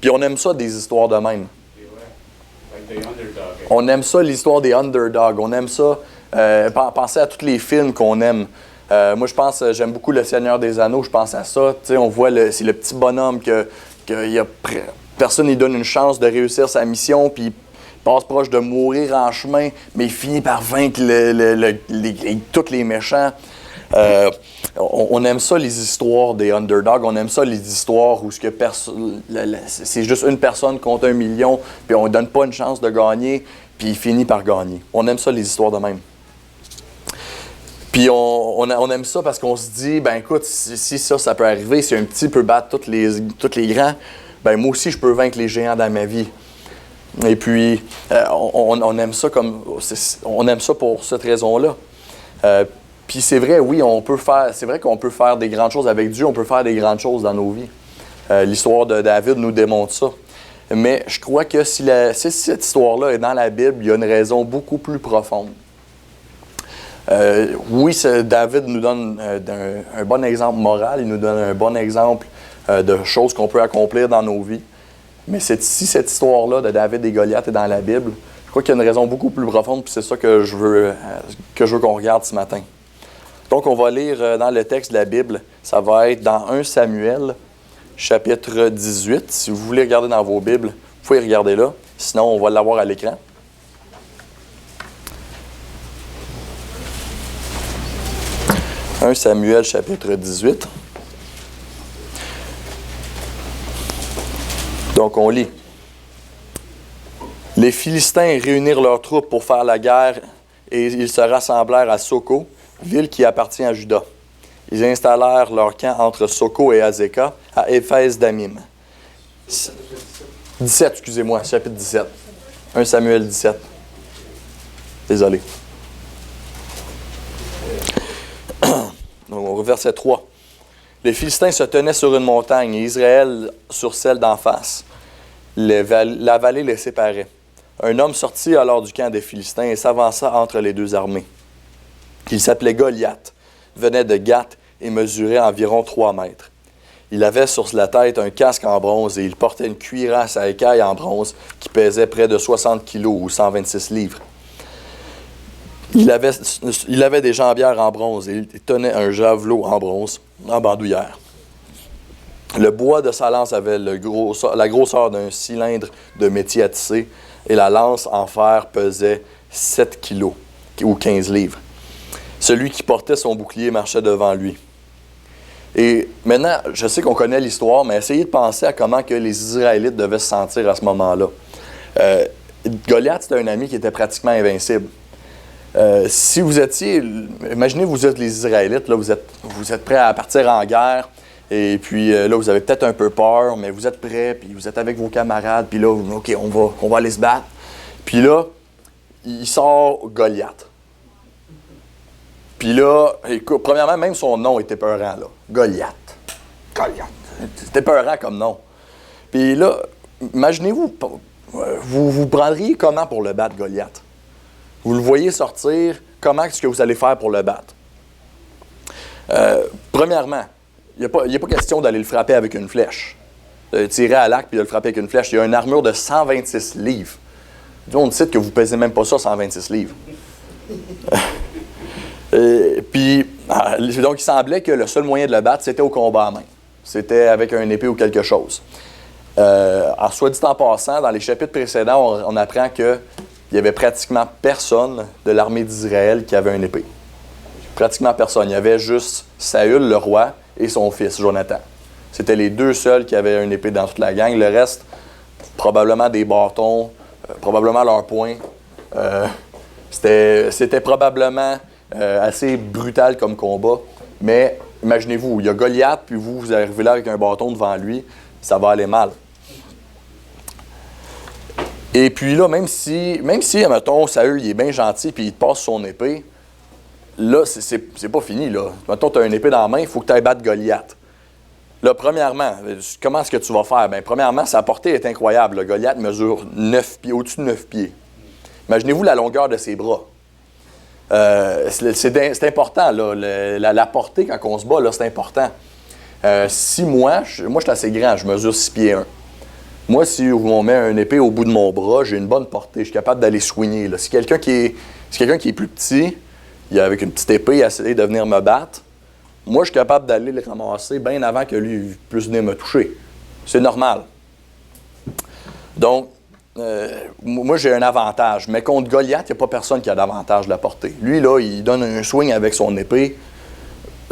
Puis on aime ça, des histoires de même. On aime ça, l'histoire des underdogs. On aime ça. Pensez à tous les films qu'on aime. Moi, je pense, j'aime beaucoup Le Seigneur des Anneaux. Je pense à ça. Tu sais, on voit, c'est le petit bonhomme personne ne lui donne une chance de réussir sa mission, puis il passe proche de mourir en chemin, mais il finit par vaincre tous les méchants. On aime ça, les histoires des underdogs. On aime ça, les histoires où c'est juste une personne contre 1 million, puis on ne donne pas une chance de gagner, puis il finit par gagner. On aime ça, les histoires de même. Puis on aime ça parce qu'on se dit, ben écoute, si ça peut arriver, si un petit peut battre tous les grands, ben moi aussi, je peux vaincre les géants dans ma vie. Et puis, on aime ça on aime ça pour cette raison-là. Puis c'est vrai, oui, c'est vrai qu'on peut faire des grandes choses avec Dieu, on peut faire des grandes choses dans nos vies. L'histoire de David nous démontre ça. Mais je crois que si cette histoire-là est dans la Bible, il y a une raison beaucoup plus profonde. Oui, David nous donne un bon exemple moral, il nous donne un bon exemple de choses qu'on peut accomplir dans nos vies. Mais si cette histoire-là de David et Goliath est dans la Bible, je crois qu'il y a une raison beaucoup plus profonde, puis c'est ça que je veux qu'on regarde ce matin. Donc, on va lire dans le texte de la Bible, ça va être dans 1 Samuel, chapitre 18. Si vous voulez regarder dans vos Bibles, vous pouvez regarder là. Sinon, on va l'avoir à l'écran. « 1 Samuel, chapitre 18. » Donc, on lit. « Les Philistins réunirent leurs troupes pour faire la guerre et ils se rassemblèrent à Soko, ville qui appartient à Juda. Ils installèrent leur camp entre Soko et Azekah, à Éphès-Damim. » 17, excusez-moi, chapitre 17. 1 Samuel 17. Désolé. Donc, verset 3. Les Philistins se tenaient sur une montagne et Israël sur celle d'en face. La vallée les séparait. Un homme sortit alors du camp des Philistins et s'avança entre les deux armées. Il s'appelait Goliath, venait de Gath et mesurait environ 3 mètres. Il avait sur la tête un casque en bronze et il portait une cuirasse à écailles en bronze qui pesait près de 60 kilos ou 126 livres. Il avait des jambières en bronze et il tenait un javelot en bronze en bandoulière. Le bois de sa lance avait la grosseur d'un cylindre de métier à tisser et la lance en fer pesait 7 kilos ou 15 livres. Celui qui portait son bouclier marchait devant lui. Et maintenant, je sais qu'on connaît l'histoire, mais essayez de penser à comment que les Israélites devaient se sentir à ce moment-là. Goliath, c'était un ami qui était pratiquement invincible. Si vous étiez, imaginez vous êtes les Israélites, là, vous êtes prêts à partir en guerre, et puis là, vous avez peut-être un peu peur, mais vous êtes prêts, puis vous êtes avec vos camarades, puis là, OK, on va aller se battre. Puis là, il sort Goliath. Puis là, écoute, premièrement, même son nom était peurant, là. Goliath. C'était peurant comme nom. Puis là, imaginez-vous, vous prendriez comment pour le battre, Goliath? Vous le voyez sortir, comment est-ce que vous allez faire pour le battre? Premièrement, il n'y a pas question d'aller le frapper avec une flèche. De tirer à l'arc puis de le frapper avec une flèche. Il y a une armure de 126 livres. On dit que vous ne pesez même pas ça, 126 livres. Donc, il semblait que le seul moyen de le battre, c'était au combat à main. C'était avec un épée ou quelque chose. Alors, soit dit en passant, dans les chapitres précédents, on apprend qu'il n'y avait pratiquement personne de l'armée d'Israël qui avait une épée. Pratiquement personne. Il y avait juste Saül, le roi, et son fils, Jonathan. C'était les deux seuls qui avaient une épée dans toute la gang. Le reste, probablement des bâtons, probablement leurs poings. C'était probablement assez brutal comme combat. Mais imaginez-vous, il y a Goliath, puis vous arrivez là avec un bâton devant lui, ça va aller mal. Et puis là, même si mettons, Saül, il est bien gentil, puis il te passe son épée, là, c'est pas fini, là. Mettons, tu as une épée dans la main, il faut que tu ailles battre Goliath. Là, premièrement, comment est-ce que tu vas faire? Bien, premièrement, sa portée est incroyable. Le Goliath mesure 9 pieds, au-dessus de 9 pieds. Imaginez-vous la longueur de ses bras. C'est important, là. La portée, quand on se bat, là, c'est important. Si moi, je suis assez grand, je mesure 6 pieds 1. Moi, si on met un épée au bout de mon bras, j'ai une bonne portée, je suis capable d'aller soigner. Là. Si quelqu'un qui est plus petit, avec une petite épée, il essaie de venir me battre, moi, je suis capable d'aller le ramasser bien avant que lui puisse venir me toucher. C'est normal. Donc, moi, j'ai un avantage. Mais contre Goliath, il n'y a pas personne qui a d'avantage de la portée. Lui, là, il donne un swing avec son épée.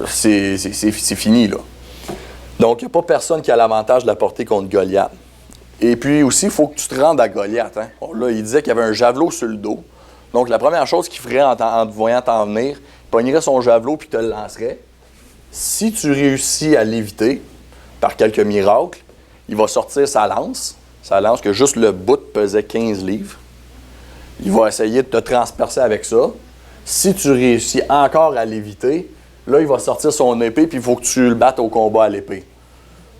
C'est fini, là. Donc, il n'y a pas personne qui a l'avantage de la portée contre Goliath. Et puis aussi, il faut que tu te rendes à Goliath. Hein? Bon, là, il disait qu'il y avait un javelot sur le dos. Donc, la première chose qu'il ferait en te voyant t'en venir, il pognerait son javelot puis te le lancerait. Si tu réussis à l'éviter, par quelques miracles, il va sortir sa lance que juste le bout pesait 15 livres. Il va essayer de te transpercer avec ça. Si tu réussis encore à l'éviter, là, il va sortir son épée puis il faut que tu le battes au combat à l'épée.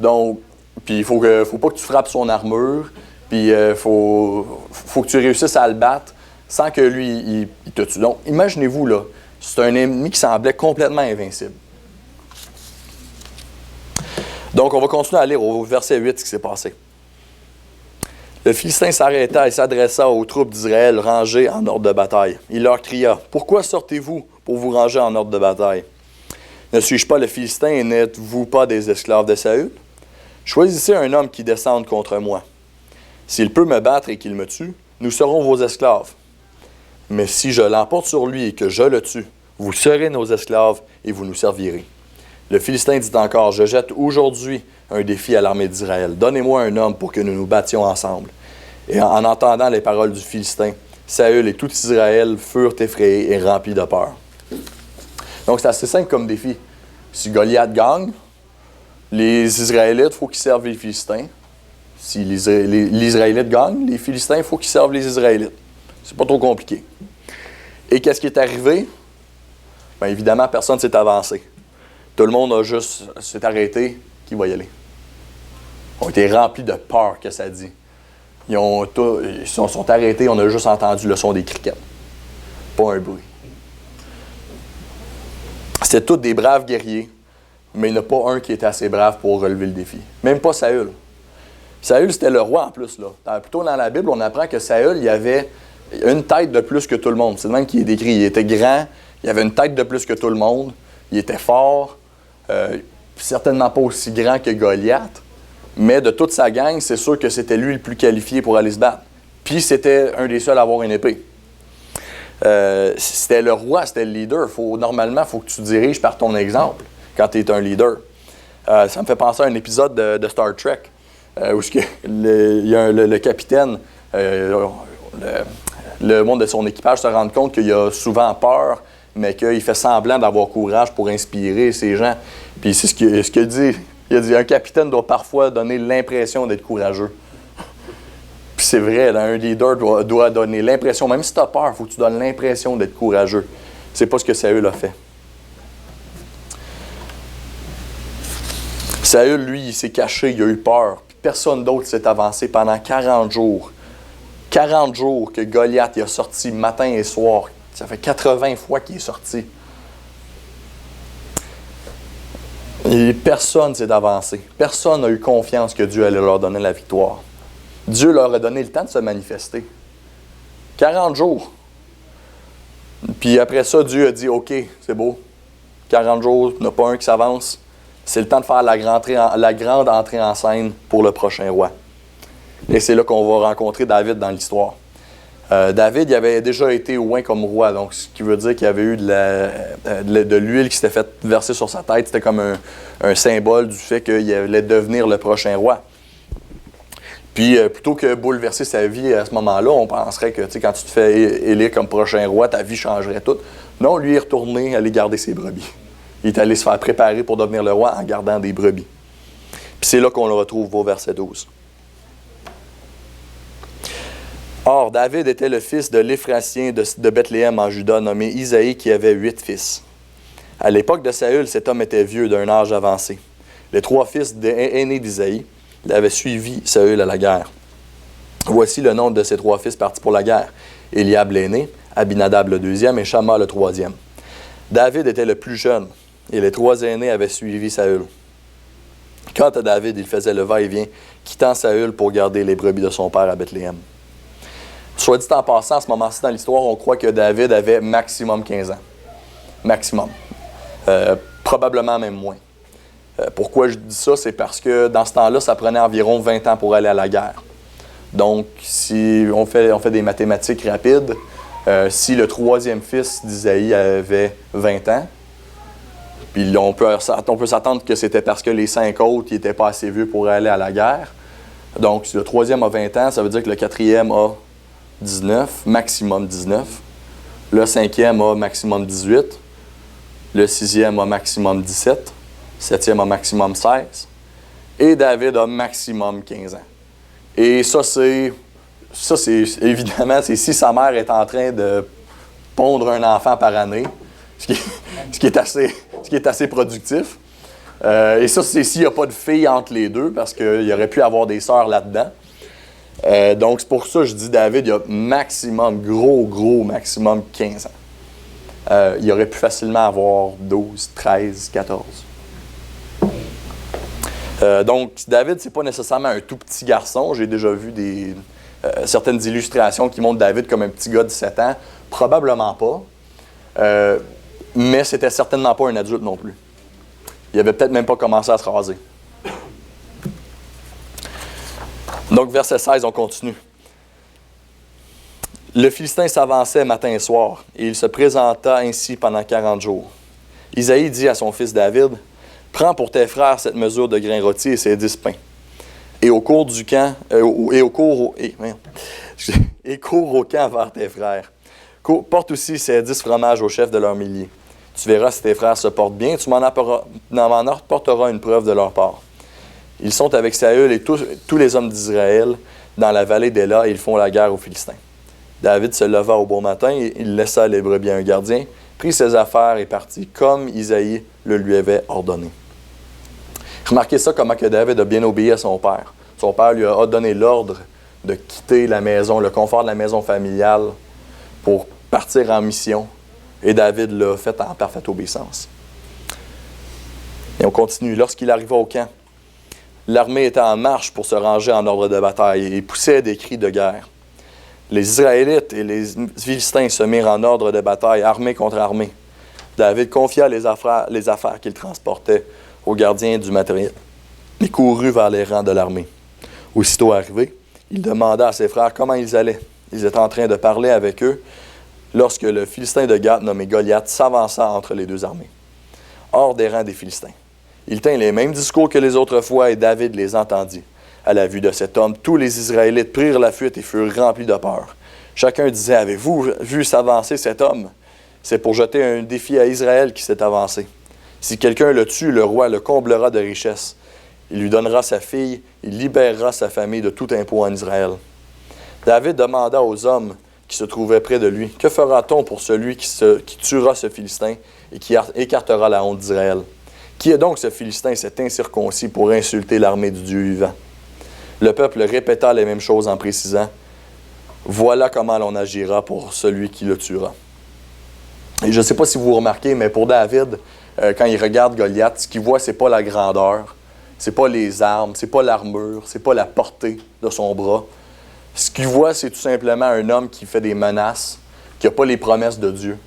Donc, puis il faut pas que tu frappes son armure, puis faut que tu réussisses à le battre sans que lui, il te tue. Donc, imaginez-vous, là, c'est un ennemi qui semblait complètement invincible. Donc, on va continuer à lire au verset 8 ce qui s'est passé. Le Philistin s'arrêta et s'adressa aux troupes d'Israël rangées en ordre de bataille. Il leur cria, « Pourquoi sortez-vous pour vous ranger en ordre de bataille? Ne suis-je pas le Philistin et n'êtes-vous pas des esclaves de Saül? Choisissez un homme qui descende contre moi. S'il peut me battre et qu'il me tue, nous serons vos esclaves. Mais si je l'emporte sur lui et que je le tue, vous serez nos esclaves et vous nous servirez. » Le Philistin dit encore, « Je jette aujourd'hui un défi à l'armée d'Israël. Donnez-moi un homme pour que nous nous battions ensemble. » Et en entendant les paroles du Philistin, Saül et tout Israël furent effrayés et remplis de peur. Donc c'est assez simple comme défi. Si Goliath gagne, les Israélites, il faut qu'ils servent les Philistins. Si les Israélites gagnent, les Philistins, il faut qu'ils servent les Israélites. C'est pas trop compliqué. Et qu'est-ce qui est arrivé? Bien évidemment, personne ne s'est avancé. Tout le monde s'est arrêté. Qui va y aller? Ils ont été remplis de peur, que ça dit. Ils sont arrêtés, on a juste entendu le son des criquets. Pas un bruit. C'était tous des braves guerriers, mais il n'y en a pas un qui était assez brave pour relever le défi. Même pas Saül. Saül, c'était le roi en plus. Là. Plutôt dans la Bible, on apprend que Saül, il avait une tête de plus que tout le monde. C'est le même qui est décrit. Il était grand, il avait une tête de plus que tout le monde, il était fort, certainement pas aussi grand que Goliath, mais de toute sa gang, c'est sûr que c'était lui le plus qualifié pour aller se battre. Puis c'était un des seuls à avoir une épée. C'était le roi, c'était le leader. Normalement, il faut que tu diriges par ton exemple quand tu es un leader. Ça me fait penser à un épisode de Star Trek où il y a le capitaine, le monde de son équipage se rend compte qu'il a souvent peur, mais qu'il fait semblant d'avoir courage pour inspirer ces gens. Puis c'est ce qu'il dit. Il a dit, un capitaine doit parfois donner l'impression d'être courageux. Puis c'est vrai, un leader doit donner l'impression, même si tu as peur, il faut que tu donnes l'impression d'être courageux. C'est pas ce que Saül a fait. Saül, lui, il s'est caché, il a eu peur. Puis personne d'autre s'est avancé pendant 40 jours. 40 jours que Goliath il a sorti matin et soir. Ça fait 80 fois qu'il est sorti. Et personne s'est avancé. Personne n'a eu confiance que Dieu allait leur donner la victoire. Dieu leur a donné le temps de se manifester. 40 jours. Puis après ça, Dieu a dit, OK, c'est beau. 40 jours, il n'y en a pas un qui s'avance. C'est le temps de faire la grande entrée en scène pour le prochain roi. Et c'est là qu'on va rencontrer David dans l'histoire. David, il avait déjà été oint comme roi, donc ce qui veut dire qu'il y avait eu de l'huile qui s'était fait verser sur sa tête. C'était comme un symbole du fait qu'il allait devenir le prochain roi. Puis, plutôt que bouleverser sa vie à ce moment-là, on penserait que quand tu te fais élire comme prochain roi, ta vie changerait toute. Non, lui est retourné aller garder ses brebis. Il est allé se faire préparer pour devenir le roi en gardant des brebis. Puis c'est là qu'on le retrouve au verset 12. Or, David était le fils de l'Éphrasien de Bethléem en Juda, nommé Isaïe, qui avait 8 fils. À l'époque de Saül, cet homme était vieux d'un âge avancé. Les 3 fils aînés d'Isaïe avaient suivi Saül à la guerre. Voici le nom de ces 3 fils partis pour la guerre. Éliab l'aîné, Abinadab le deuxième et Shamma le troisième. David était le plus jeune, et les 3 aînés avaient suivi Saül. Quant à David, il faisait le va-et-vient quittant Saül pour garder les brebis de son père à Bethléem. Soit dit en passant, à ce moment-ci dans l'histoire, on croit que David avait maximum 15 ans. Maximum. Probablement même moins. Pourquoi je dis ça? C'est parce que dans ce temps-là, ça prenait environ 20 ans pour aller à la guerre. Donc, si on fait des mathématiques rapides, si le troisième fils d'Isaïe avait 20 ans, puis on peut s'attendre que c'était parce que les 5 autres n'étaient pas assez vieux pour aller à la guerre. Donc, si le troisième a 20 ans, ça veut dire que le quatrième a 19, maximum 19. Le cinquième a maximum 18. Le sixième a maximum 17. Le septième a maximum 16. Et David a maximum 15 ans. Et ça, c'est évidemment, c'est si sa mère est en train de pondre un enfant par année, ce qui est assez productif. Et ça, c'est s'il n'y a pas de fille entre les deux, parce qu'il aurait pu avoir des sœurs là-dedans. Donc, c'est pour ça que je dis David, il a maximum, gros maximum 15 ans. Il aurait pu facilement avoir 12, 13, 14. Donc, David, c'est pas nécessairement un tout petit garçon. J'ai déjà vu certaines illustrations qui montrent David comme un petit gars de 7 ans. Probablement pas. Mais c'était certainement pas un adulte non plus. Il avait peut-être même pas commencé à se raser. Donc, verset 16, on continue. Le Philistin s'avançait matin et soir, et il se présenta ainsi pendant 40 jours. Isaïe dit à son fils David, « Prends pour tes frères cette mesure de grains rôtis et ces 10 pains. Et cours au camp vers tes frères. Porte aussi ces 10 fromages au chef de leur millier. Tu verras si tes frères se portent bien, tu m'en apporteras une preuve de leur part. Ils sont avec Saül et tous les hommes d'Israël dans la vallée d'Éla et ils font la guerre aux Philistins. David se leva au bon matin et il laissa les brebis à un gardien, prit ses affaires et partit, comme Isaïe le lui avait ordonné. » Remarquez ça, comment que David a bien obéi à son père. Son père lui a donné l'ordre de quitter la maison, le confort de la maison familiale pour partir en mission. Et David l'a fait en parfaite obéissance. Et on continue. Lorsqu'il arriva au camp, l'armée était en marche pour se ranger en ordre de bataille et poussait des cris de guerre. Les Israélites et les Philistins se mirent en ordre de bataille, armée contre armée. David confia les affaires qu'il transportait aux gardiens du matériel et courut vers les rangs de l'armée. Aussitôt arrivé, il demanda à ses frères comment ils allaient. Ils étaient en train de parler avec eux lorsque le Philistin de Gath, nommé Goliath, s'avança entre les deux armées, hors des rangs des Philistins. Il tint les mêmes discours que les autres fois et David les entendit. À la vue de cet homme, tous les Israélites prirent la fuite et furent remplis de peur. Chacun disait, « Avez-vous vu s'avancer cet homme? C'est pour jeter un défi à Israël qui s'est avancé. Si quelqu'un le tue, le roi le comblera de richesses. Il lui donnera sa fille, il libérera sa famille de tout impôt en Israël. » David demanda aux hommes qui se trouvaient près de lui, « Que fera-t-on pour celui qui tuera ce Philistin et qui écartera la honte d'Israël? Qui est donc ce Philistin, cet incirconcis, pour insulter l'armée du Dieu vivant? » Le peuple répéta les mêmes choses en précisant, « Voilà comment l'on agira pour celui qui le tuera. » Et je ne sais pas si vous remarquez, mais pour David, quand il regarde Goliath, ce qu'il voit, ce n'est pas la grandeur, ce n'est pas les armes, ce n'est pas l'armure, ce n'est pas la portée de son bras. Ce qu'il voit, c'est tout simplement un homme qui fait des menaces, qui n'a pas les promesses de Dieu.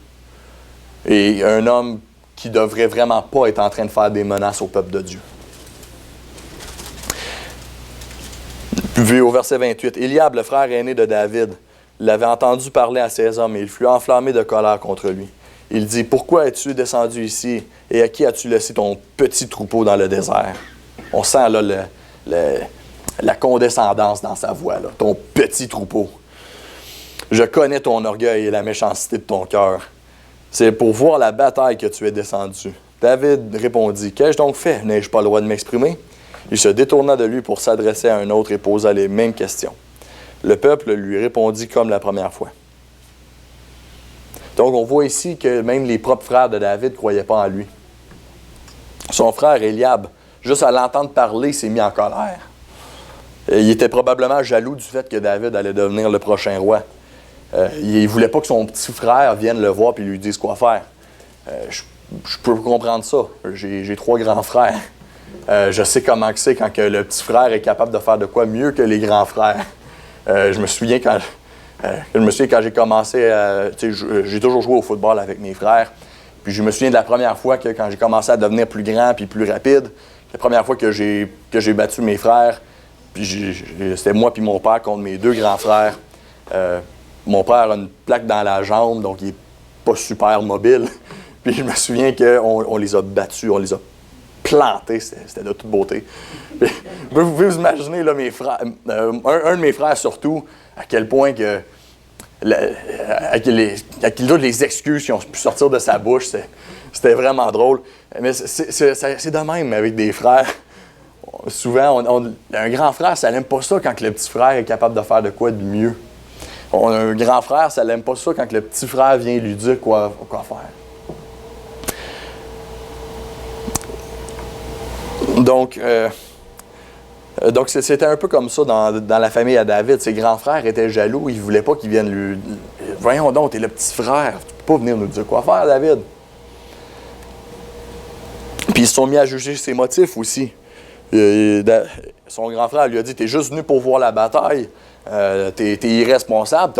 Et un homme qui ne devrait vraiment pas être en train de faire des menaces au peuple de Dieu. Vu au verset 28, Éliab, le frère aîné de David, l'avait entendu parler à ses hommes et il fut enflammé de colère contre lui. Il dit, « Pourquoi es-tu descendu ici et à qui as-tu laissé ton petit troupeau dans le désert? » On sent là la condescendance dans sa voix, là. Ton petit troupeau. Je connais ton orgueil et la méchanceté de ton cœur. C'est pour voir la bataille que tu es descendu. David répondit, « Qu'ai-je donc fait? N'ai-je pas le droit de m'exprimer? » Il se détourna de lui pour s'adresser à un autre et posa les mêmes questions. Le peuple lui répondit comme la première fois. Donc, on voit ici que même les propres frères de David ne croyaient pas en lui. Son frère Éliab, juste à l'entendre parler, s'est mis en colère. Il était probablement jaloux du fait que David allait devenir le prochain roi. Il ne voulait pas que son petit frère vienne le voir et lui dise quoi faire. Je peux comprendre ça. J'ai 3 grands frères. Je sais comment que c'est quand que le petit frère est capable de faire de quoi mieux que les grands frères. Je me souviens quand j'ai commencé, j'ai toujours joué au football avec mes frères. Puis je me souviens de la première fois que quand j'ai commencé à devenir plus grand puis plus rapide, la première fois que j'ai battu mes frères, puis c'était moi puis mon père contre mes deux grands frères. Mon père a une plaque dans la jambe, donc il n'est pas super mobile. Puis je me souviens qu'on les a battus, on les a plantés, c'était de toute beauté. Puis, vous pouvez vous imaginer, là, mes frères, un de mes frères surtout, à quel point que à quel d'autres les excuses qui ont pu sortir de sa bouche, c'était vraiment drôle. Mais c'est de même avec des frères. Souvent, un grand frère, ça n'aime pas ça quand le petit frère est capable de faire de quoi de mieux. Un grand frère, ça n'aime pas ça quand le petit frère vient lui dire quoi faire. Donc c'était un peu comme ça dans la famille à David. Ses grands frères étaient jaloux, ils ne voulaient pas qu'il vienne lui... Voyons donc, t'es le petit frère, tu ne peux pas venir nous dire quoi faire, David. Puis ils se sont mis à juger ses motifs aussi. Son grand frère lui a dit, t'es juste venu pour voir la bataille, t'es irresponsable,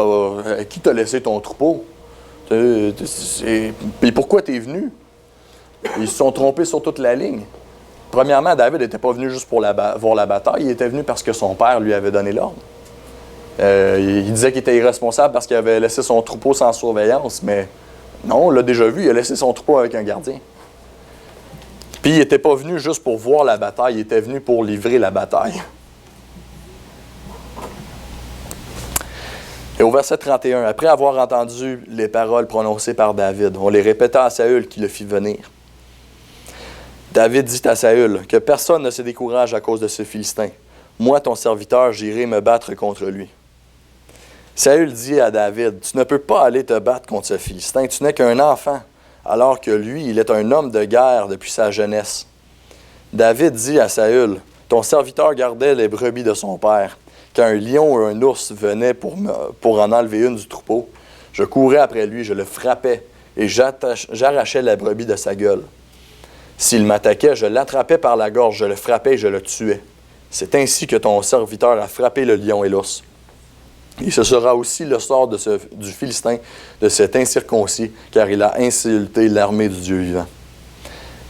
qui t'a laissé ton troupeau? Puis pourquoi t'es venu? Ils se sont trompés sur toute la ligne. Premièrement, David n'était pas venu juste pour voir la bataille, il était venu parce que son père lui avait donné l'ordre. Il disait qu'il était irresponsable parce qu'il avait laissé son troupeau sans surveillance, mais non, on l'a déjà vu, il a laissé son troupeau avec un gardien. Puis il n'était pas venu juste pour voir la bataille, il était venu pour livrer la bataille. Et au verset 31, après avoir entendu les paroles prononcées par David, on les répéta à Saül qui le fit venir. David dit à Saül, que personne ne se décourage à cause de ce Philistin. Moi, ton serviteur, j'irai me battre contre lui. Saül dit à David, tu ne peux pas aller te battre contre ce Philistin, tu n'es qu'un enfant, alors que lui, il est un homme de guerre depuis sa jeunesse. David dit à Saül, ton serviteur gardait les brebis de son père. Quand un lion ou un ours venait pour en enlever une du troupeau, je courais après lui, je le frappais et j'arrachais la brebis de sa gueule. S'il m'attaquait, je l'attrapais par la gorge, je le frappais et je le tuais. C'est ainsi que ton serviteur a frappé le lion et l'ours. Et ce sera aussi le sort du Philistin, de cet incirconcis, car il a insulté l'armée du Dieu vivant.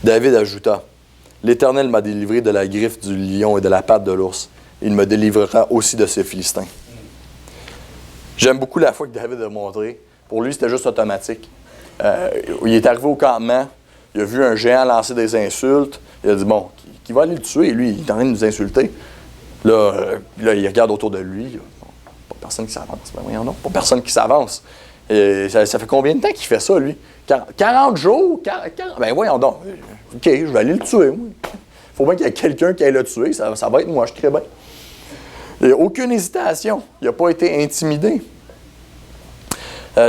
David ajouta, « L'Éternel m'a délivré de la griffe du lion et de la patte de l'ours. Il me délivrera aussi de ces Philistins. » J'aime beaucoup la foi que David a montrée. Pour lui, c'était juste automatique. Il est arrivé au campement, il a vu un géant lancer des insultes. Il a dit, bon, qui va aller le tuer? Lui, il est en train de nous insulter. Là, il regarde autour de lui. Pas personne qui s'avance. Ben voyons donc, pas personne qui s'avance. Et ça fait combien de temps qu'il fait ça, lui? 40 jours? 40... Ben voyons donc. OK, je vais aller le tuer, moi. Il faut bien qu'il y ait quelqu'un qui aille le tuer. Ça va être moi, je crée bien. Il n'y a aucune hésitation. Il n'a pas été intimidé.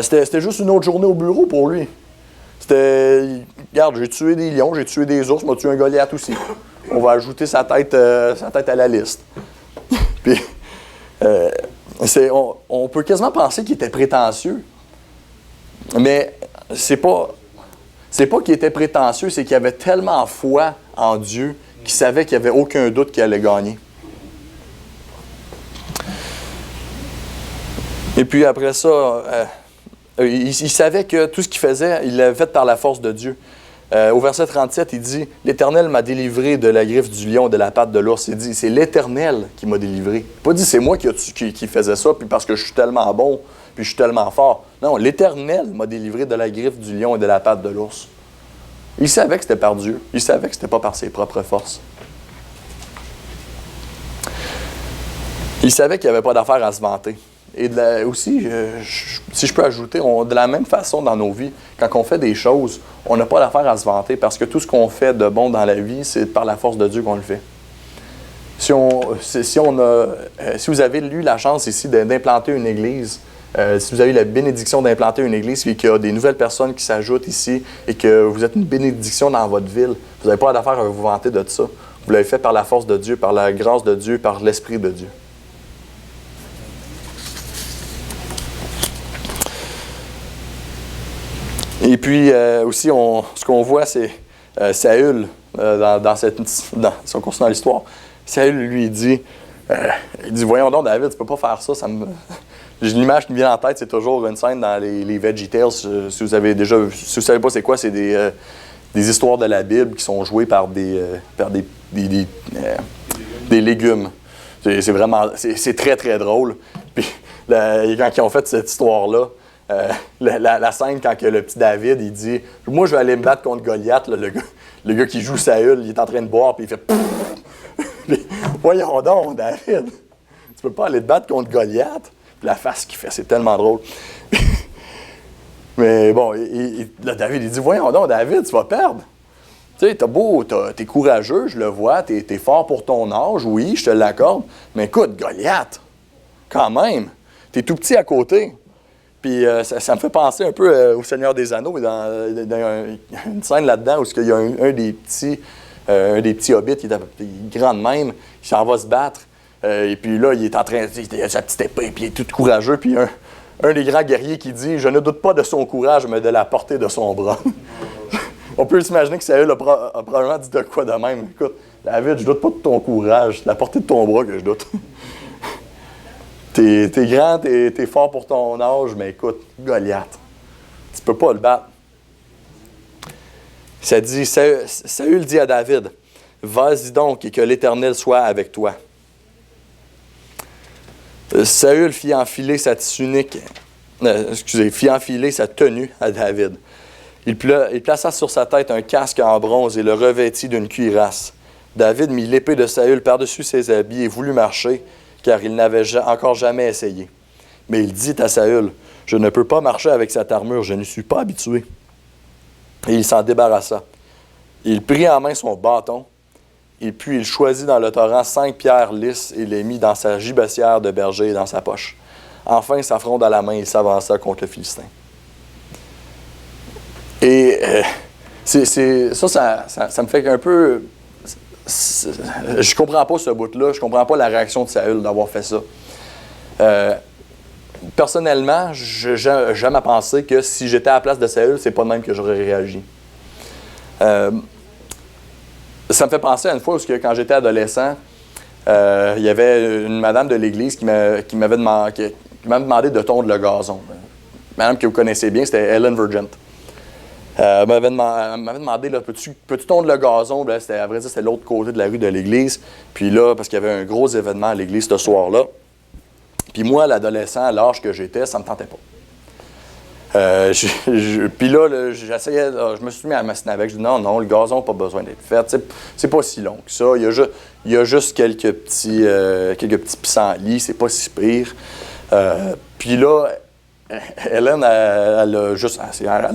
C'était juste une autre journée au bureau pour lui. Regarde, j'ai tué des lions, j'ai tué des ours, m'a tué un Goliath aussi. On va ajouter sa tête à la liste. Puis, on peut quasiment penser qu'il était prétentieux. Mais c'est pas qu'il était prétentieux, c'est qu'il avait tellement foi en Dieu qu'il savait qu'il n'y avait aucun doute qu'il allait gagner. Et puis après ça, il savait que tout ce qu'il faisait, il l'avait fait par la force de Dieu. Au verset 37, il dit « L'Éternel m'a délivré de la griffe du lion et de la patte de l'ours. » Il dit « C'est l'Éternel qui m'a délivré. » Il n'a pas dit « C'est moi qui faisais ça, puis parce que je suis tellement bon, puis je suis tellement fort. » Non, l'Éternel m'a délivré de la griffe du lion et de la patte de l'ours. Il savait que c'était par Dieu. Il savait que ce n'était pas par ses propres forces. Il savait qu'il n'y avait pas d'affaire à se vanter. Et aussi, si je peux ajouter, de la même façon dans nos vies, quand on fait des choses, on n'a pas d'affaire à se vanter parce que tout ce qu'on fait de bon dans la vie, c'est par la force de Dieu qu'on le fait. Si vous avez eu la chance ici d'implanter une église, si vous avez eu la bénédiction d'implanter une église et qu'il y a des nouvelles personnes qui s'ajoutent ici et que vous êtes une bénédiction dans votre ville, vous n'avez pas d'affaire à vous vanter de ça. Vous l'avez fait par la force de Dieu, par la grâce de Dieu, par l'Esprit de Dieu. Et puis aussi, ce qu'on voit, c'est Saül. dans son cours dans l'histoire. Saül lui dit, voyons donc David, tu peux pas faire ça. L'image qui me vient en tête, c'est toujours une scène dans les VeggieTales. Si vous avez déjà, si vous savez pas c'est quoi, c'est des histoires de la Bible qui sont jouées par des légumes. C'est vraiment, c'est très très drôle. Puis quand ils ont fait cette histoire-là, la scène quand que le petit David il dit, moi je vais aller me battre contre Goliath, là, le gars qui joue Saül, il est en train de boire puis il fait puis, voyons donc David, tu peux pas aller te battre contre Goliath. Puis la face qu'il fait, c'est tellement drôle. Mais bon, là, David, il dit, voyons donc, David, tu vas perdre. Tu sais, t'es courageux, je le vois, t'es fort pour ton âge, oui, je te l'accorde. Mais écoute, Goliath, quand même, t'es tout petit à côté. Puis ça me fait penser un peu au Seigneur des Anneaux, dans une scène là-dedans où il y a un des petits hobbits, il est grand de même, il s'en va se battre. Et puis là, il est en train, il a sa petite épée, puis il est tout courageux. Puis un des grands guerriers qui dit « Je ne doute pas de son courage, mais de la portée de son bras. » On peut s'imaginer que Saül a probablement dit de quoi de même. Écoute, David, je doute pas de ton courage, c'est la portée de ton bras que je doute. T'es grand, t'es fort pour ton âge, mais écoute, Goliath, tu peux pas le battre. Ça dit, Saül dit à David, « Vas-y donc et que l'Éternel soit avec toi. » Saül fit enfiler sa tenue à David. Il plaça sur sa tête un casque en bronze et le revêtit d'une cuirasse. David mit l'épée de Saül par-dessus ses habits et voulut marcher, car il n'avait encore jamais essayé. Mais il dit à Saül, « Je ne peux pas marcher avec cette armure, je n'y suis pas habitué. » Et il s'en débarrassa. Il prit en main son bâton, et puis il choisit dans le torrent 5 pierres lisses et les mit dans sa gibecière de berger et dans sa poche. Enfin, sa fronde à la main, il s'avança contre le Philistin. Et ça me fait un peu... Je comprends pas ce bout-là, je comprends pas la réaction de Saül d'avoir fait ça. Personnellement, j'aime à penser que si j'étais à la place de Saül, c'est pas de même que j'aurais réagi. Ça me fait penser à une fois où, quand j'étais adolescent, il y avait une madame de l'église qui m'avait demandé de tondre le gazon. Une madame que vous connaissez bien, c'était Ellen Vergent. Elle m'avait demandé, là, peux-tu tondre le gazon? Là, à vrai dire, c'était l'autre côté de la rue de l'église. Puis là, parce qu'il y avait un gros événement à l'église ce soir-là. Puis moi, l'adolescent, à l'âge que j'étais, ça ne me tentait pas. Puis là, j'essayais, je me suis mis à m'assiner avec. Je dis non, le gazon n'a pas besoin d'être fait. C'est pas si long que ça. Il y a juste quelques petits pissenlits, c'est pas si pire. Puis là, Hélène, elle a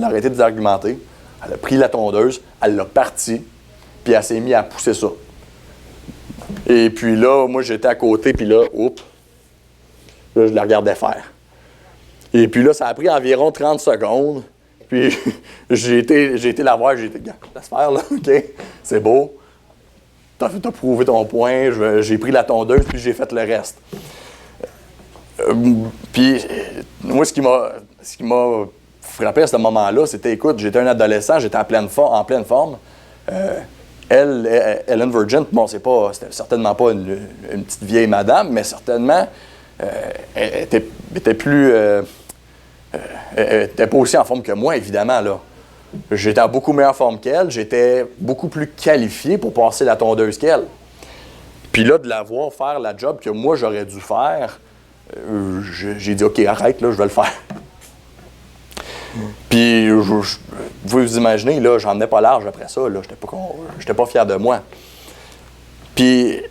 arrêté d'argumenter. Elle a pris la tondeuse, elle l'a partie, puis elle s'est mise à pousser ça. Et puis là, moi, j'étais à côté, puis là, là, je la regardais faire. Et puis là, ça a pris environ 30 secondes. Puis j'ai été la voir, j'ai dit, laisse faire, là, OK, c'est beau. T'as prouvé ton point, j'ai pris la tondeuse, puis j'ai fait le reste. Puis moi, ce qui m'a frappé à ce moment-là, c'était, écoute, j'étais un adolescent, j'étais en pleine forme. Ellen Vergent, bon, c'était certainement pas une petite vieille madame, mais certainement, elle était plus... elle n'était pas aussi en forme que moi, évidemment, là. J'étais en beaucoup meilleure forme qu'elle, j'étais beaucoup plus qualifié pour passer la tondeuse qu'elle. Puis là, de la voir faire la job que moi, j'aurais dû faire, j'ai dit, OK, arrête, là, je vais le faire. Puis, vous vous imaginez, là, j'en ai pas large après ça, là, j'étais pas fier de moi. Puis,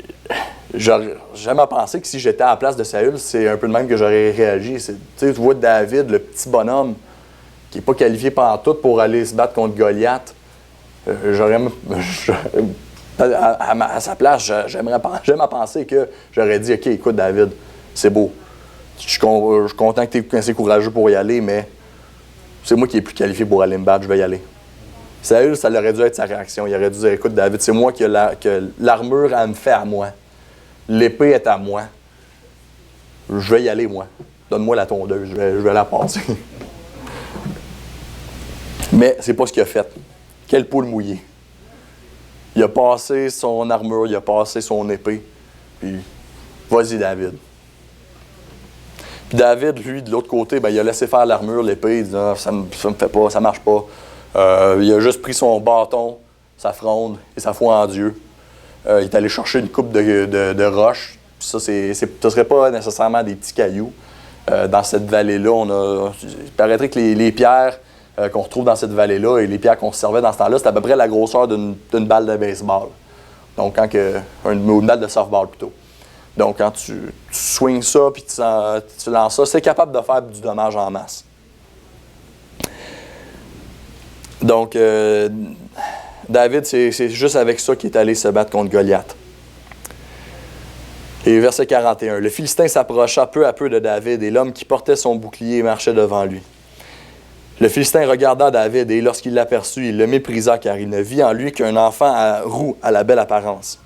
j'aime à penser que si j'étais à la place de Saül, c'est un peu de même que j'aurais réagi. Tu vois David, le petit bonhomme, qui n'est pas qualifié pantoute pour aller se battre contre Goliath, à sa place, j'aime à penser que j'aurais dit, OK, écoute David, c'est beau. Je suis content que tu es assez courageux pour y aller, mais c'est moi qui est plus qualifié pour aller me battre, je vais y aller. Saül, ça aurait dû être sa réaction. Il aurait dû dire, écoute David, c'est moi que l'armure, elle me fait à moi. L'épée est à moi. Je vais y aller, moi. Donne-moi la tondeuse, je vais la passer. Mais c'est pas ce qu'il a fait. Quelle poule mouillée. Il a passé son armure, il a passé son épée. Puis, vas-y, David. Puis David, lui, de l'autre côté, il a laissé faire l'armure, l'épée. Il dit, ah, ça me fait pas, ça marche pas. Il a juste pris son bâton, sa fronde et sa foi en Dieu. Il est allé chercher une coupe de roches. Puis ça, ce ne serait pas nécessairement des petits cailloux. Dans cette vallée-là, il paraîtrait que les pierres qu'on retrouve dans cette vallée-là et les pierres qu'on servait dans ce temps-là, c'est à peu près la grosseur d'une balle de baseball. Donc, une balle de softball plutôt. Donc, quand tu swings ça puis tu lances ça, c'est capable de faire du dommage en masse. Donc, David, c'est juste avec ça qu'il est allé se battre contre Goliath. Et verset 41. Le Philistin s'approcha peu à peu de David, et l'homme qui portait son bouclier marchait devant lui. Le Philistin regarda David, et lorsqu'il l'aperçut, il le méprisa, car il ne vit en lui qu'un enfant roux à la belle apparence.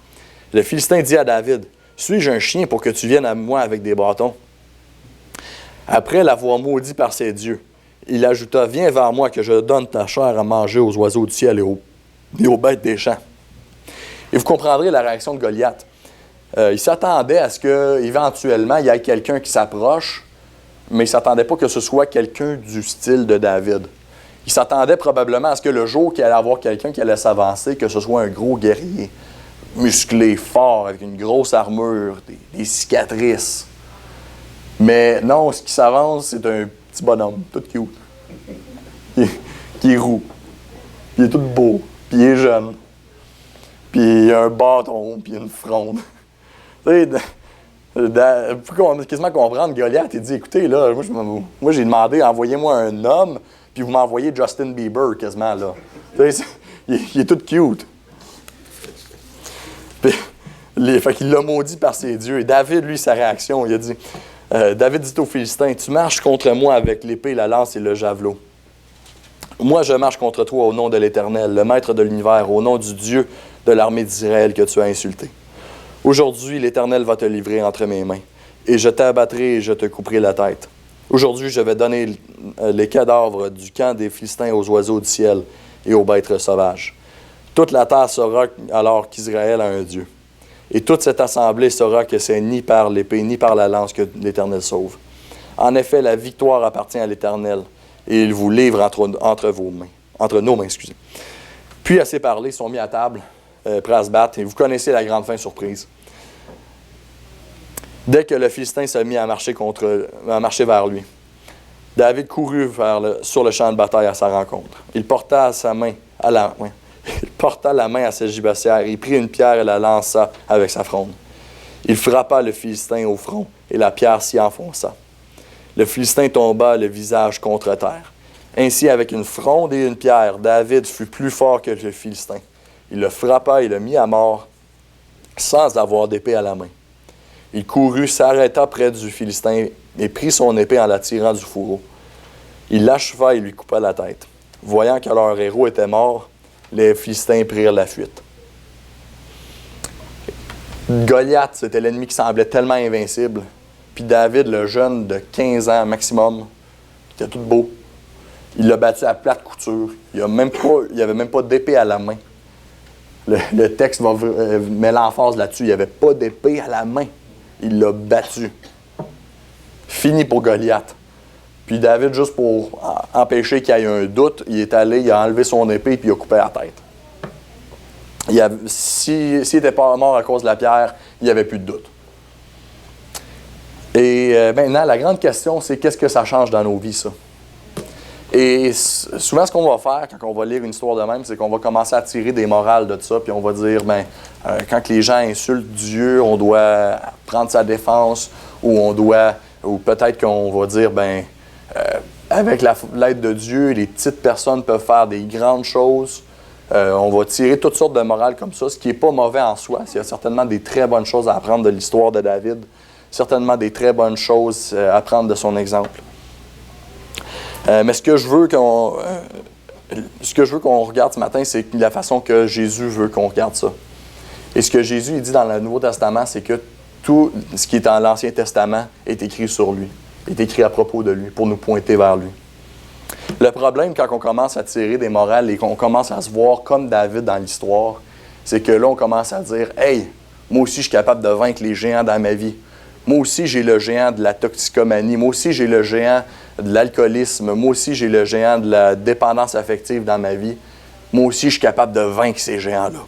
Le Philistin dit à David, « Suis-je un chien pour que tu viennes à moi avec des bâtons? » Après l'avoir maudit par ses dieux, il ajouta, « Viens vers moi que je donne ta chair à manger aux oiseaux du ciel et aux bêtes des champs. » Et vous comprendrez la réaction de Goliath. Il s'attendait à ce qu'éventuellement, il y ait quelqu'un qui s'approche, mais il ne s'attendait pas que ce soit quelqu'un du style de David. Il s'attendait probablement à ce que le jour qu'il allait avoir quelqu'un qui allait s'avancer, que ce soit un gros guerrier, musclé, fort, avec une grosse armure, des cicatrices. Mais non, ce qui s'avance, c'est un petit bonhomme, tout cute, qui est roux, puis il est tout beau, puis il est jeune, puis il a un bâton, puis une fronde. Tu sais, faut quasiment comprendre, Goliath, il dit, écoutez, là, moi j'ai demandé, envoyez-moi un homme, puis vous m'envoyez Justin Bieber, quasiment, là. Tu sais, il est tout cute. Puis, fait qu'il l'a maudit par ses dieux. Et David, lui, sa réaction, il a dit, David dit aux Philistins, tu marches contre moi avec l'épée, la lance et le javelot. Moi, je marche contre toi au nom de l'Éternel, le Maître de l'univers, au nom du Dieu de l'armée d'Israël que tu as insulté. Aujourd'hui, l'Éternel va te livrer entre mes mains, et je t'abattrai et je te couperai la tête. Aujourd'hui, je vais donner les cadavres du camp des Philistins aux oiseaux du ciel et aux bêtes sauvages. Toute la terre saura alors qu'Israël a un Dieu. Et toute cette assemblée saura que c'est ni par l'épée ni par la lance que l'Éternel sauve. En effet, la victoire appartient à l'Éternel, et il vous livre entre nos mains. Puis, assez parlé, ils sont mis à table, prêts à se battre, et vous connaissez la grande fin surprise. Dès que le Philistin s'est mis à marcher vers lui, David courut sur le champ de bataille à sa rencontre. Il porta la main à sa gibecière, il prit une pierre et la lança avec sa fronde. Il frappa le Philistin au front, et la pierre s'y enfonça. Le Philistin tomba le visage contre terre. Ainsi, avec une fronde et une pierre, David fut plus fort que le Philistin. Il le frappa et le mit à mort, sans avoir d'épée à la main. Il courut, s'arrêta près du Philistin et prit son épée en la tirant du fourreau. Il l'acheva et lui coupa la tête. Voyant que leur héros était mort, les Philistins prirent la fuite. Goliath, c'était l'ennemi qui semblait tellement invincible. Puis David, le jeune de 15 ans maximum, qui était tout beau, il l'a battu à plate couture. Il n'y avait même pas d'épée à la main. Le texte met l'emphase là-dessus. Il n'y avait pas d'épée à la main. Il l'a battu. Fini pour Goliath. Puis David, juste pour empêcher qu'il y ait un doute, il est allé, il a enlevé son épée puis il a coupé la tête. S'il n'était pas mort à cause de la pierre, il n'y avait plus de doute. Et maintenant, la grande question, c'est qu'est-ce que ça change dans nos vies, ça? Et souvent, ce qu'on va faire quand on va lire une histoire de même, c'est qu'on va commencer à tirer des morales de ça, puis on va dire, quand les gens insultent Dieu, on doit prendre sa défense, ou peut-être qu'on va dire, avec l'aide de Dieu, les petites personnes peuvent faire des grandes choses. On va tirer toutes sortes de morales comme ça, ce qui n'est pas mauvais en soi. Il y a certainement des très bonnes choses à apprendre de l'histoire de David, certainement des très bonnes choses à apprendre de son exemple. Mais ce que je veux qu'on regarde ce matin, c'est la façon que Jésus veut qu'on regarde ça. Et ce que Jésus il dit dans le Nouveau Testament, c'est que tout ce qui est dans l'Ancien Testament est écrit sur lui, est écrit à propos de lui, pour nous pointer vers lui. Le problème, quand on commence à tirer des morales et qu'on commence à se voir comme David dans l'histoire, c'est que là, on commence à dire « Hey, moi aussi, je suis capable de vaincre les géants dans ma vie. Moi aussi, j'ai le géant de la toxicomanie. Moi aussi, j'ai le géant de l'alcoolisme. Moi aussi, j'ai le géant de la dépendance affective dans ma vie. Moi aussi, je suis capable de vaincre ces géants-là. »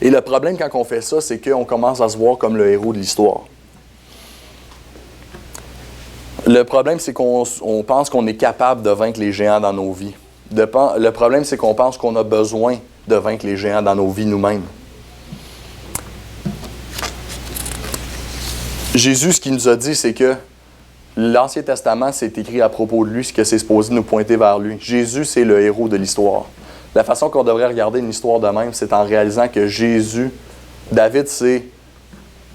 Et le problème quand on fait ça, c'est qu'on commence à se voir comme le héros de l'histoire. Le problème, c'est qu'on pense qu'on est capable de vaincre les géants dans nos vies. Le problème, c'est qu'on pense qu'on a besoin de vaincre les géants dans nos vies nous-mêmes. Jésus, ce qu'il nous a dit, c'est que l'Ancien Testament, c'est écrit à propos de lui, ce que c'est supposé nous pointer vers lui. Jésus, c'est le héros de l'histoire. La façon qu'on devrait regarder une histoire de même, c'est en réalisant que Jésus, David, c'est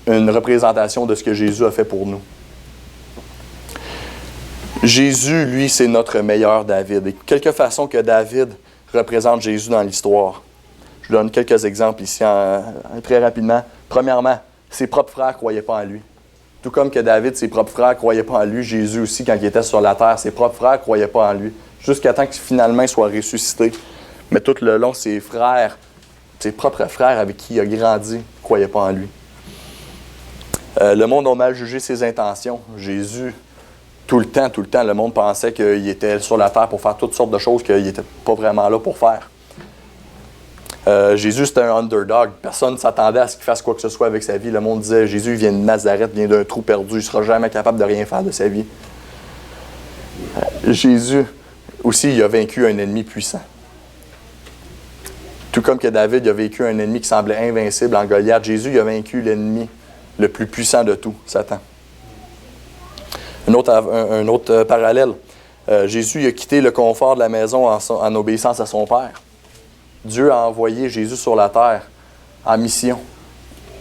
une représentation de ce que Jésus a fait pour nous. Jésus, lui, c'est notre meilleur David. Et quelques façons que David représente Jésus dans l'histoire. Je donne quelques exemples ici très rapidement. Premièrement, ses propres frères ne croyaient pas en lui. Tout comme que David, ses propres frères ne croyaient pas en lui, Jésus aussi, quand il était sur la terre, ses propres frères ne croyaient pas en lui. Jusqu'à temps qu'il finalement soit ressuscité. Mais tout le long, ses frères, ses propres frères avec qui il a grandi, ne croyaient pas en lui. Le monde a mal jugé ses intentions. Jésus, tout le temps, le monde pensait qu'il était sur la terre pour faire toutes sortes de choses qu'il n'était pas vraiment là pour faire. Jésus, c'était un underdog. Personne ne s'attendait à ce qu'il fasse quoi que ce soit avec sa vie. Le monde disait, Jésus vient de Nazareth, vient d'un trou perdu, il ne sera jamais capable de rien faire de sa vie. Jésus, aussi, il a vaincu un ennemi puissant. Tout comme que David a vécu un ennemi qui semblait invincible en Goliath, Jésus il a vaincu l'ennemi le plus puissant de tout, Satan. Un autre parallèle. Jésus il a quitté le confort de la maison en obéissance à son Père. Dieu a envoyé Jésus sur la terre en mission.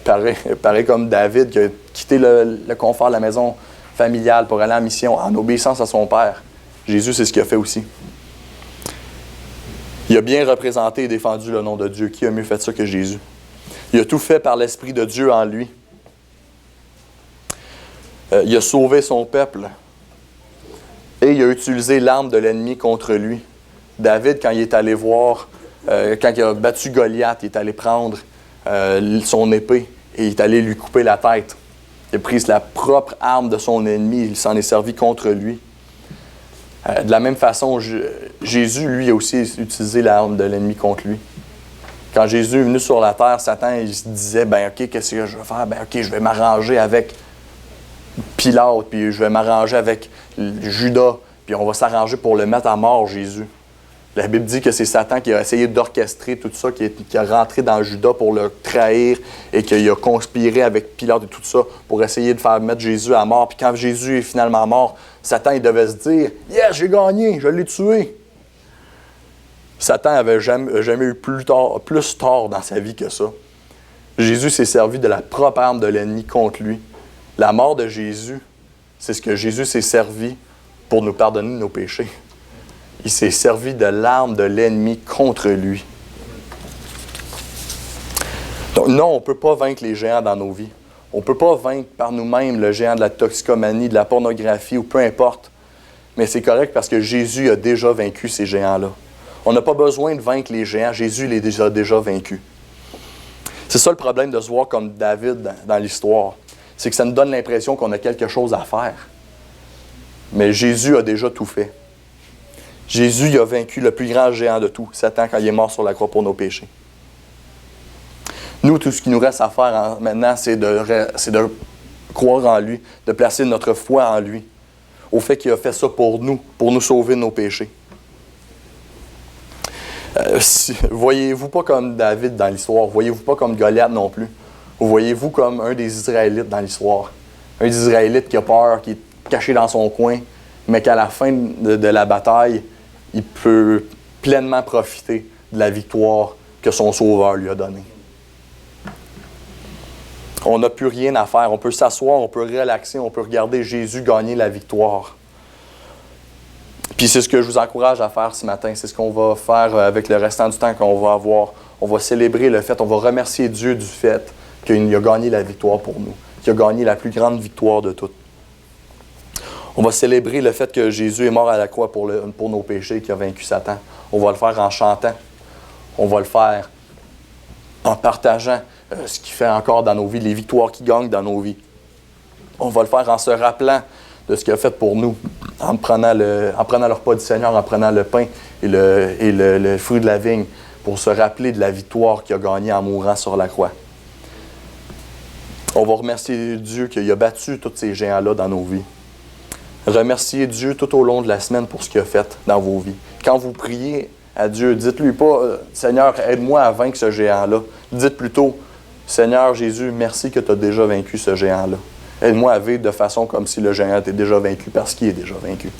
Pareil comme David qui a quitté le confort de la maison familiale pour aller en mission en obéissance à son Père. Jésus, c'est ce qu'il a fait aussi. Il a bien représenté et défendu le nom de Dieu. Qui a mieux fait ça que Jésus? Il a tout fait par l'Esprit de Dieu en lui. Il a sauvé son peuple. Et il a utilisé l'arme de l'ennemi contre lui. David, quand il est allé voir, quand il a battu Goliath, il est allé prendre son épée et il est allé lui couper la tête. Il a pris la propre arme de son ennemi, il s'en est servi contre lui. De la même façon, Jésus, lui, a aussi utilisé l'arme de l'ennemi contre lui. Quand Jésus est venu sur la terre, Satan, il se disait, OK, qu'est-ce que je vais faire? OK, je vais m'arranger avec Pilate, puis je vais m'arranger avec Judas, puis on va s'arranger pour le mettre à mort, Jésus. La Bible dit que c'est Satan qui a essayé d'orchestrer tout ça, qui a rentré dans Judas pour le trahir et qu'il a conspiré avec Pilate et tout ça pour essayer de faire mettre Jésus à mort. Puis quand Jésus est finalement mort, Satan il devait se dire « Yes, j'ai gagné, je l'ai tué ». Satan n'avait jamais eu plus tort dans sa vie que ça. Jésus s'est servi de la propre arme de l'ennemi contre lui. La mort de Jésus, c'est ce que Jésus s'est servi pour nous pardonner de nos péchés. Il s'est servi de l'arme de l'ennemi contre lui. Donc non, on ne peut pas vaincre les géants dans nos vies. On ne peut pas vaincre par nous-mêmes le géant de la toxicomanie, de la pornographie ou peu importe. Mais c'est correct parce que Jésus a déjà vaincu ces géants-là. On n'a pas besoin de vaincre les géants. Jésus les a déjà vaincus. C'est ça le problème de se voir comme David dans l'histoire. C'est que ça nous donne l'impression qu'on a quelque chose à faire. Mais Jésus a déjà tout fait. Jésus il a vaincu le plus grand géant de tout, Satan, quand il est mort sur la croix pour nos péchés. Nous, tout ce qui nous reste à faire maintenant, c'est de croire en lui, de placer notre foi en lui, au fait qu'il a fait ça pour nous sauver de nos péchés. Voyez-vous pas comme David dans l'histoire, voyez-vous pas comme Goliath non plus. Vous voyez-vous comme un des Israélites dans l'histoire. Un des Israélites qui a peur, qui est caché dans son coin, mais qu'à la fin de la bataille, il peut pleinement profiter de la victoire que son Sauveur lui a donnée. On n'a plus rien à faire. On peut s'asseoir, on peut relaxer, on peut regarder Jésus gagner la victoire. Puis c'est ce que je vous encourage à faire ce matin. C'est ce qu'on va faire avec le restant du temps qu'on va avoir. On va célébrer le fait, on va remercier Dieu du fait qu'il a gagné la victoire pour nous, qu'il a gagné la plus grande victoire de toutes. On va célébrer le fait que Jésus est mort à la croix pour nos péchés, qu'il a vaincu Satan. On va le faire en chantant. On va le faire en partageant ce qu'il fait encore dans nos vies, les victoires qu'il gagne dans nos vies. On va le faire en se rappelant de ce qu'il a fait pour nous, en prenant le repas du Seigneur, en prenant le pain et le fruit de la vigne, pour se rappeler de la victoire qu'il a gagnée en mourant sur la croix. On va remercier Dieu qu'il a battu tous ces géants-là dans nos vies. Remerciez Dieu tout au long de la semaine pour ce qu'il a fait dans vos vies. Quand vous priez à Dieu, dites-lui pas « Seigneur, aide-moi à vaincre ce géant-là ». Dites plutôt « Seigneur Jésus, merci que tu as déjà vaincu ce géant-là. Aide-moi à vivre de façon comme si le géant était déjà vaincu parce qu'il est déjà vaincu. »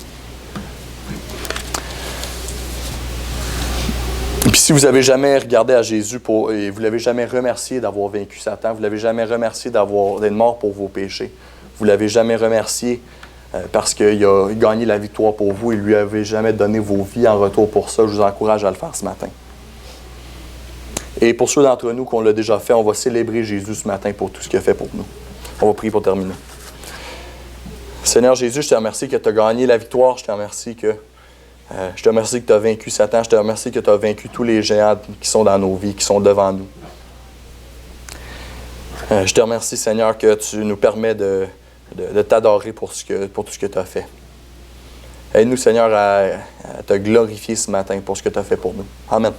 Puis si vous n'avez jamais regardé à Jésus et vous ne l'avez jamais remercié d'avoir vaincu Satan, vous ne l'avez jamais remercié d'être mort pour vos péchés, vous ne l'avez jamais remercié parce qu'il a gagné la victoire pour vous et ne lui avez jamais donné vos vies en retour pour ça, je vous encourage à le faire ce matin. Et pour ceux d'entre nous qu'on l'a déjà fait, on va célébrer Jésus ce matin pour tout ce qu'il a fait pour nous. On va prier pour terminer. Seigneur Jésus, je te remercie que tu as gagné la victoire, je te remercie que tu as vaincu Satan, je te remercie que tu as vaincu tous les géants qui sont dans nos vies, qui sont devant nous. Je te remercie, Seigneur, que tu nous permets de t'adorer pour tout ce que tu as fait. Aide-nous, Seigneur, à te glorifier ce matin pour ce que tu as fait pour nous. Amen.